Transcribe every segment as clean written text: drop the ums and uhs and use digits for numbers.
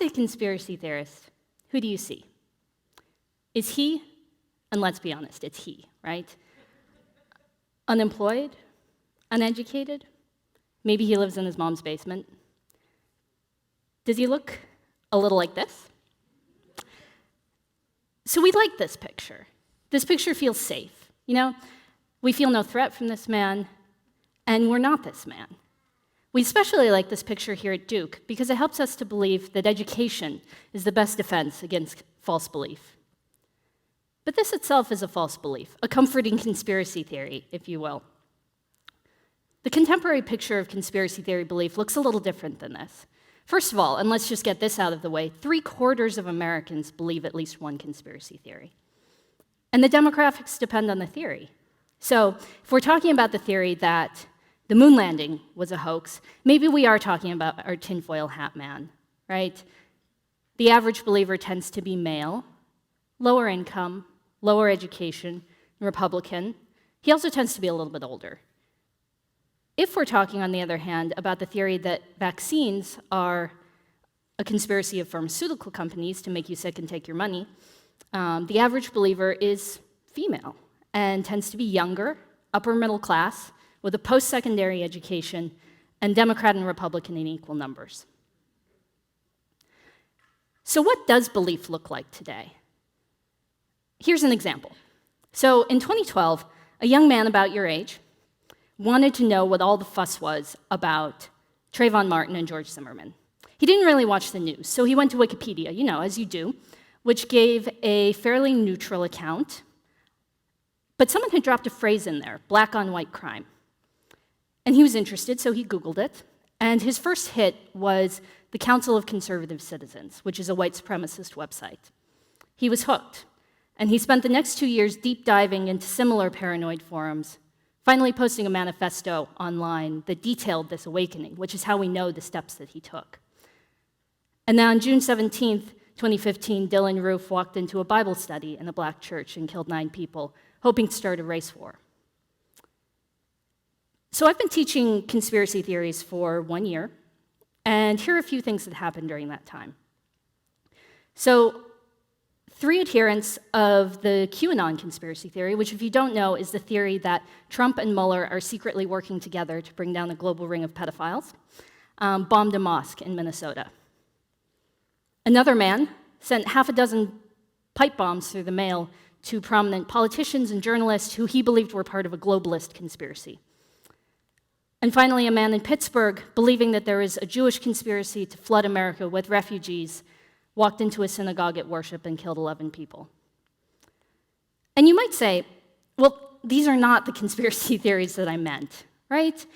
say conspiracy theorist, who do you see? Is he, and let's be honest, it's he, right? Unemployed? Uneducated? Maybe he lives in his mom's basement. Does he look a little like this? So we like this picture. This picture feels safe. You know, we feel no threat from this man, and we're not this man. We especially like this picture here at Duke because it helps us to believe that education is the best defense against false belief. But this itself is a false belief, a comforting conspiracy theory, if you will. The contemporary picture of conspiracy theory belief looks a little different than this. First of all, and let's just get this out of the way, 3/4 of Americans believe at least one conspiracy theory. And the demographics depend on the theory. So if we're talking about the theory that the moon landing was a hoax, maybe we are talking about our tinfoil hat man, right? The average believer tends to be male, lower income, lower education, Republican. He also tends to be a little bit older. If we're talking, on the other hand, about the theory that vaccines are a conspiracy of pharmaceutical companies to make you sick and take your money, the average believer is female and tends to be younger, upper middle class, with a post-secondary education, and Democrat and Republican in equal numbers. So what does belief look like today? Here's an example. So in 2012, a young man about your age wanted to know what all the fuss was about Trayvon Martin and George Zimmerman. He didn't really watch the news, so he went to Wikipedia, you know, as you do, which gave a fairly neutral account. But someone had dropped a phrase in there, black on white crime. And he was interested, so he Googled it. And his first hit was the Council of Conservative Citizens, which is a white supremacist website. He was hooked. And he spent the next 2 years deep diving into similar paranoid forums, finally posting a manifesto online that detailed this awakening, which is how we know the steps that he took. And then on June 17th, 2015, Dylan Roof walked into a Bible study in a black church and killed 9 people, hoping to start a race war. So I've been teaching conspiracy theories for 1 year, and here are a few things that happened during that time. So 3 adherents of the QAnon conspiracy theory, which, if you don't know, is the theory that Trump and Mueller are secretly working together to bring down a global ring of pedophiles, bombed a mosque in Minnesota. Another man sent 6 pipe bombs through the mail to prominent politicians and journalists who he believed were part of a globalist conspiracy. And finally, a man in Pittsburgh, believing that there is a Jewish conspiracy to flood America with refugees, walked into a synagogue at worship and killed 11 people. And you might say, well, these are not the conspiracy theories that I meant, right?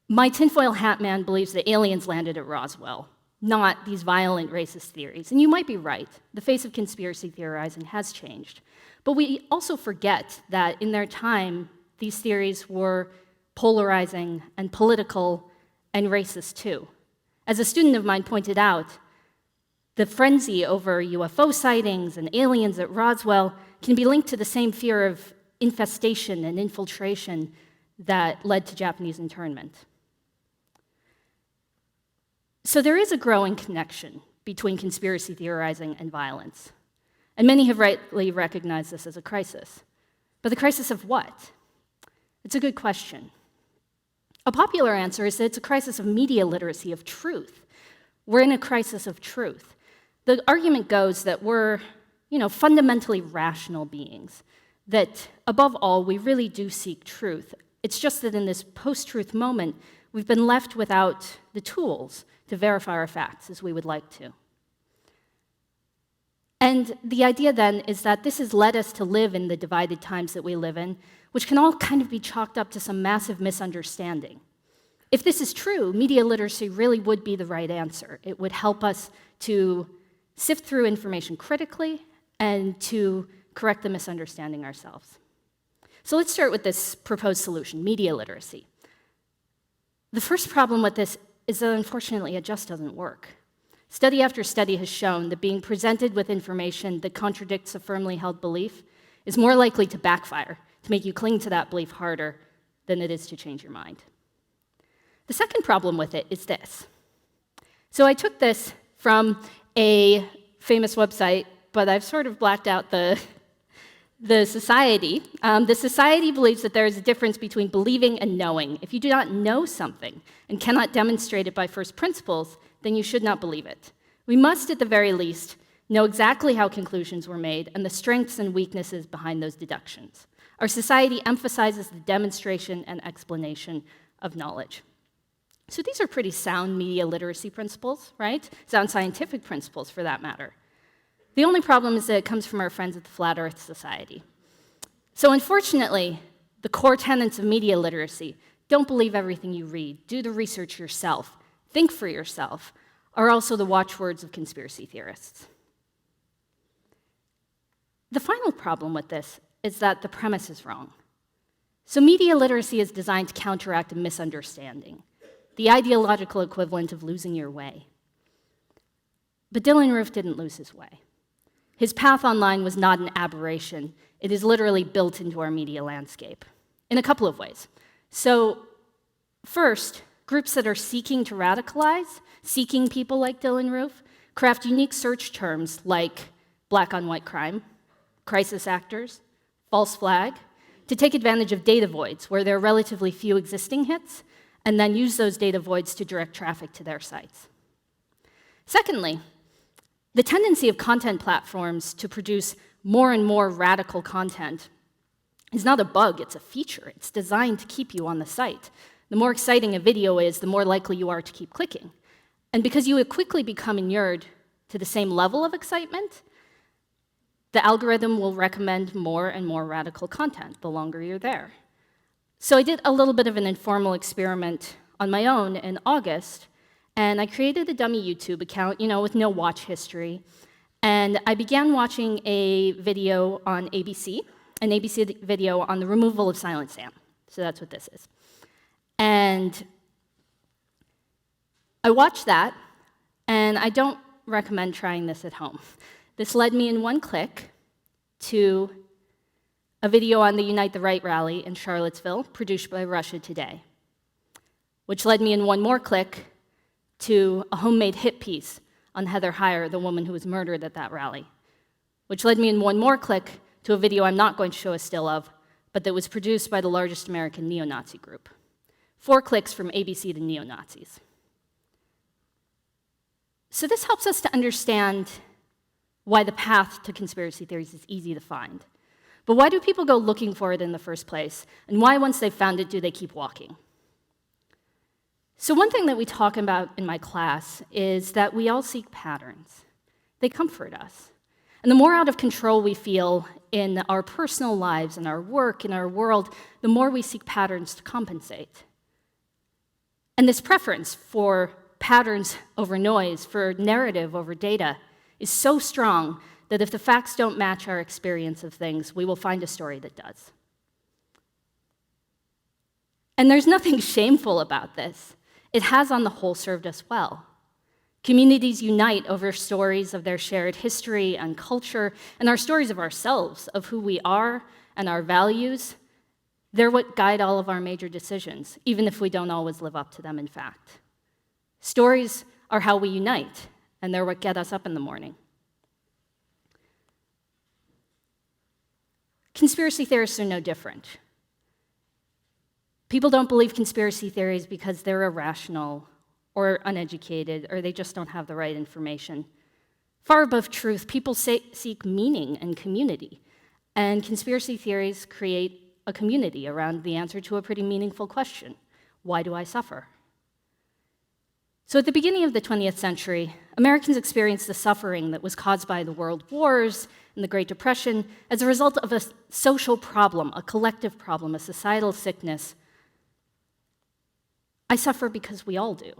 My tinfoil hat man believes that aliens landed at Roswell, not these violent racist theories. And you might be right. The face of conspiracy theorizing has changed. But we also forget that in their time, these theories were polarizing and political and racist too. As a student of mine pointed out, the frenzy over UFO sightings and aliens at Roswell can be linked to the same fear of infestation and infiltration that led to Japanese internment. So there is a growing connection between conspiracy theorizing and violence. And many have rightly recognized this as a crisis. But the crisis of what? It's a good question. A popular answer is that it's a crisis of media literacy, of truth. We're in a crisis of truth. The argument goes that we're, fundamentally rational beings, that above all, we really do seek truth. It's just that in this post-truth moment, we've been left without the tools to verify our facts as we would like to. And the idea then is that this has led us to live in the divided times that we live in, which can all kind of be chalked up to some massive misunderstanding. If this is true, media literacy really would be the right answer. It would help us to sift through information critically and to correct the misunderstanding ourselves. So let's start with this proposed solution, media literacy. The first problem with this is that, unfortunately, it just doesn't work. Study after study has shown that being presented with information that contradicts a firmly held belief is more likely to backfire, to make you cling to that belief harder than it is to change your mind. The second problem with it is this. So I took this from a famous website, but I've sort of blacked out the society. The society believes that there is a difference between believing and knowing. If you do not know something and cannot demonstrate it by first principles, then you should not believe it. We must, at the very least, know exactly how conclusions were made and the strengths and weaknesses behind those deductions. Our society emphasizes the demonstration and explanation of knowledge. So these are pretty sound media literacy principles, right? Sound scientific principles, for that matter. The only problem is that it comes from our friends at the Flat Earth Society. So unfortunately, the core tenets of media literacy, don't believe everything you read, do the research yourself, think for yourself, are also the watchwords of conspiracy theorists. The final problem with this is that the premise is wrong. So media literacy is designed to counteract a misunderstanding, the ideological equivalent of losing your way. But Dylann Roof didn't lose his way. His path online was not an aberration. It is literally built into our media landscape in a couple of ways. So first, groups that are seeking to radicalize, seeking people like Dylann Roof, craft unique search terms like black on white crime, crisis actors, false flag, to take advantage of data voids where there are relatively few existing hits, and then use those data voids to direct traffic to their sites. Secondly, the tendency of content platforms to produce more and more radical content is not a bug, it's a feature. It's designed to keep you on the site. The more exciting a video is, the more likely you are to keep clicking. And because you would quickly become inured to the same level of excitement, the algorithm will recommend more and more radical content the longer you're there. So I did a little bit of an informal experiment on my own in August, and I created a dummy YouTube account, with no watch history. And I began watching a video on ABC, an ABC video on the removal of Silent Sam. So that's what this is. And I watched that, and I don't recommend trying this at home. This led me in one click to a video on the Unite the Right rally in Charlottesville, produced by Russia Today, which led me in one more click to a homemade hit piece on Heather Heyer, the woman who was murdered at that rally, which led me in one more click to a video I'm not going to show a still of, but that was produced by the largest American neo-Nazi group. 4 clicks from ABC to neo-Nazis. So this helps us to understand why the path to conspiracy theories is easy to find. But why do people go looking for it in the first place? And why, once they've found it, do they keep walking? So one thing that we talk about in my class is that we all seek patterns. They comfort us. And the more out of control we feel in our personal lives, in our work, in our world, the more we seek patterns to compensate. And this preference for patterns over noise, for narrative over data, is so strong that if the facts don't match our experience of things, we will find a story that does. And there's nothing shameful about this. It has, on the whole, served us well. Communities unite over stories of their shared history and culture, and our stories of ourselves, of who we are and our values. They're what guide all of our major decisions, even if we don't always live up to them in fact. Stories are how we unite, and they're what get us up in the morning. Conspiracy theorists are no different. People don't believe conspiracy theories because they're irrational or uneducated, or they just don't have the right information. Far above truth, people seek meaning and community, and conspiracy theories create a community around the answer to a pretty meaningful question: why do I suffer? So at the beginning of the 20th century, Americans experienced the suffering that was caused by the world wars and the Great Depression as a result of a social problem, a collective problem, a societal sickness. I suffer because we all do.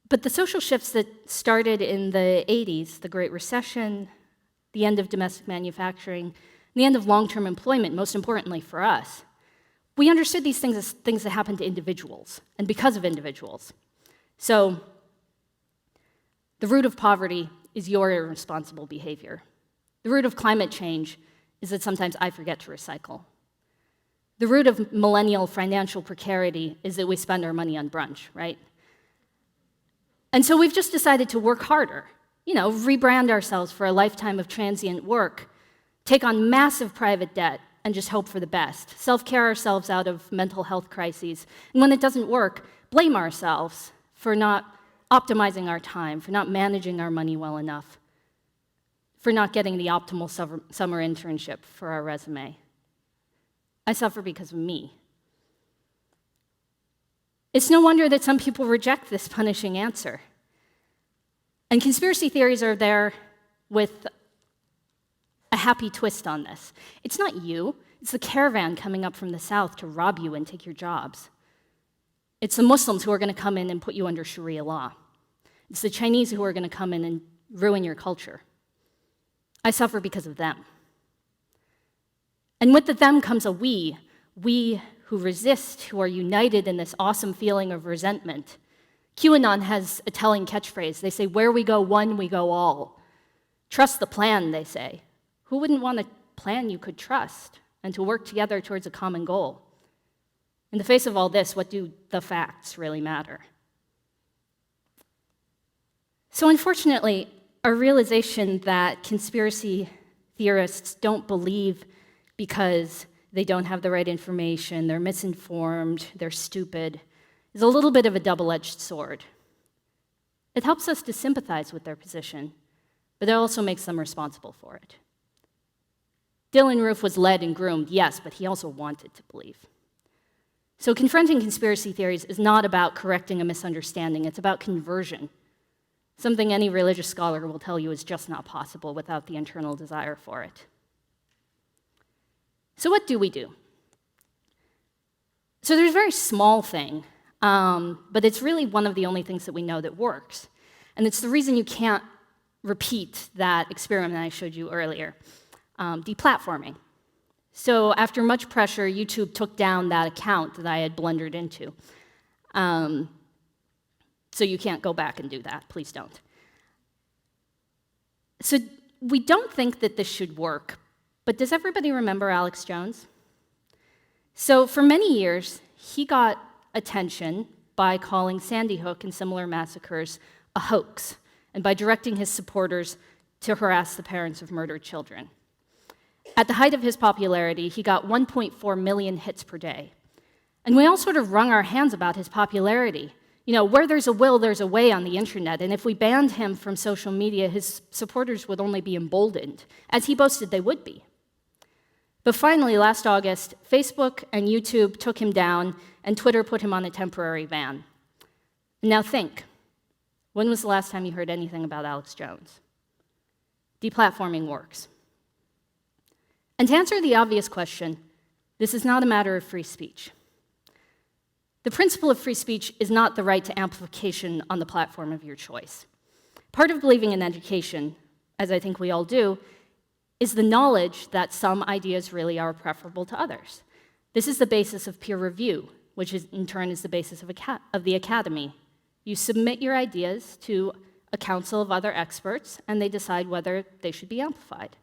But the social shifts that started in the 80s, the Great Recession, the end of domestic manufacturing, the end of long-term employment, most importantly for us, we understood these things as things that happen to individuals, and because of individuals. So the root of poverty is your irresponsible behavior. The root of climate change is that sometimes I forget to recycle. The root of millennial financial precarity is that we spend our money on brunch, right? And so we've just decided to work harder, rebrand ourselves for a lifetime of transient work, take on massive private debt, and just hope for the best, self-care ourselves out of mental health crises. And when it doesn't work, blame ourselves for not optimizing our time, for not managing our money well enough, for not getting the optimal summer internship for our resume. I suffer because of me. It's no wonder that some people reject this punishing answer. And conspiracy theories are there with a happy twist on this. It's not you, it's the caravan coming up from the south to rob you and take your jobs. It's the Muslims who are going to come in and put you under Sharia law. It's the Chinese who are going to come in and ruin your culture. I suffer because of them. And with the them comes a we who resist, who are united in this awesome feeling of resentment. QAnon has a telling catchphrase. They say, where we go one, we go all. Trust the plan, they say. Who wouldn't want a plan you could trust and to work together towards a common goal? In the face of all this, what do the facts really matter? So unfortunately, our realization that conspiracy theorists don't believe because they don't have the right information, they're misinformed, they're stupid, is a little bit of a double-edged sword. It helps us to sympathize with their position, but it also makes them responsible for it. Dylann Roof was led and groomed, yes, but he also wanted to believe. So confronting conspiracy theories is not about correcting a misunderstanding, it's about conversion, something any religious scholar will tell you is just not possible without the internal desire for it. So what do we do? So there's a very small thing, but it's really one of the only things that we know that works. And it's the reason you can't repeat that experiment I showed you earlier, deplatforming. So after much pressure, YouTube took down that account that I had blundered into. So you can't go back and do that, please don't. So we don't think that this should work, but does everybody remember Alex Jones? So for many years, he got attention by calling Sandy Hook and similar massacres a hoax, and by directing his supporters to harass the parents of murdered children. At the height of his popularity, he got 1.4 million hits per day. And we all sort of wrung our hands about his popularity. Where there's a will, there's a way on the internet, and if we banned him from social media, his supporters would only be emboldened, as he boasted they would be. But finally, last August, Facebook and YouTube took him down, and Twitter put him on a temporary ban. Now think, when was the last time you heard anything about Alex Jones? Deplatforming works. And to answer the obvious question, this is not a matter of free speech. The principle of free speech is not the right to amplification on the platform of your choice. Part of believing in education, as I think we all do, is the knowledge that some ideas really are preferable to others. This is the basis of peer review, which in turn is the basis of the academy. You submit your ideas to a council of other experts, and they decide whether they should be amplified.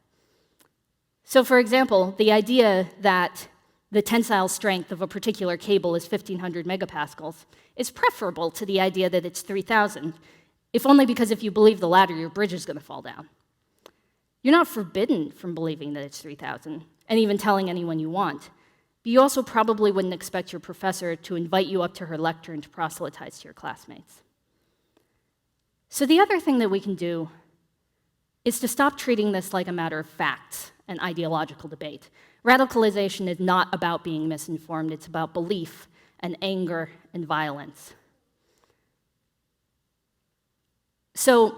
So for example, the idea that the tensile strength of a particular cable is 1,500 megapascals is preferable to the idea that it's 3,000, if only because if you believe the latter, your bridge is going to fall down. You're not forbidden from believing that it's 3,000, and even telling anyone you want, but you also probably wouldn't expect your professor to invite you up to her lectern to proselytize to your classmates. So the other thing that we can do is to stop treating this like a matter of facts and ideological debate. Radicalization is not about being misinformed, it's about belief and anger and violence. So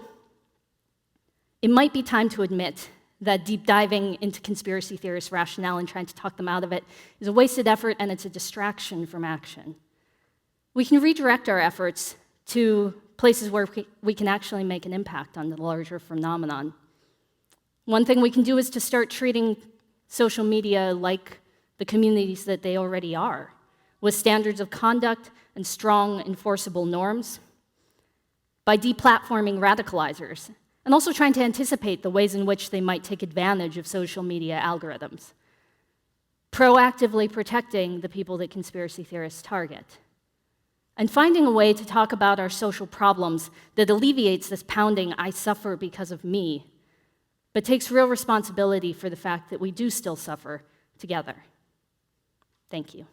it might be time to admit that deep diving into conspiracy theorists' rationale and trying to talk them out of it is a wasted effort and it's a distraction from action. We can redirect our efforts to places where we can actually make an impact on the larger phenomenon. One thing we can do is to start treating social media like the communities that they already are, with standards of conduct and strong enforceable norms, by deplatforming radicalizers, and also trying to anticipate the ways in which they might take advantage of social media algorithms, proactively protecting the people that conspiracy theorists target. and finding a way to talk about our social problems that alleviates this pounding I suffer because of me, but takes real responsibility for the fact that we do still suffer together. Thank you.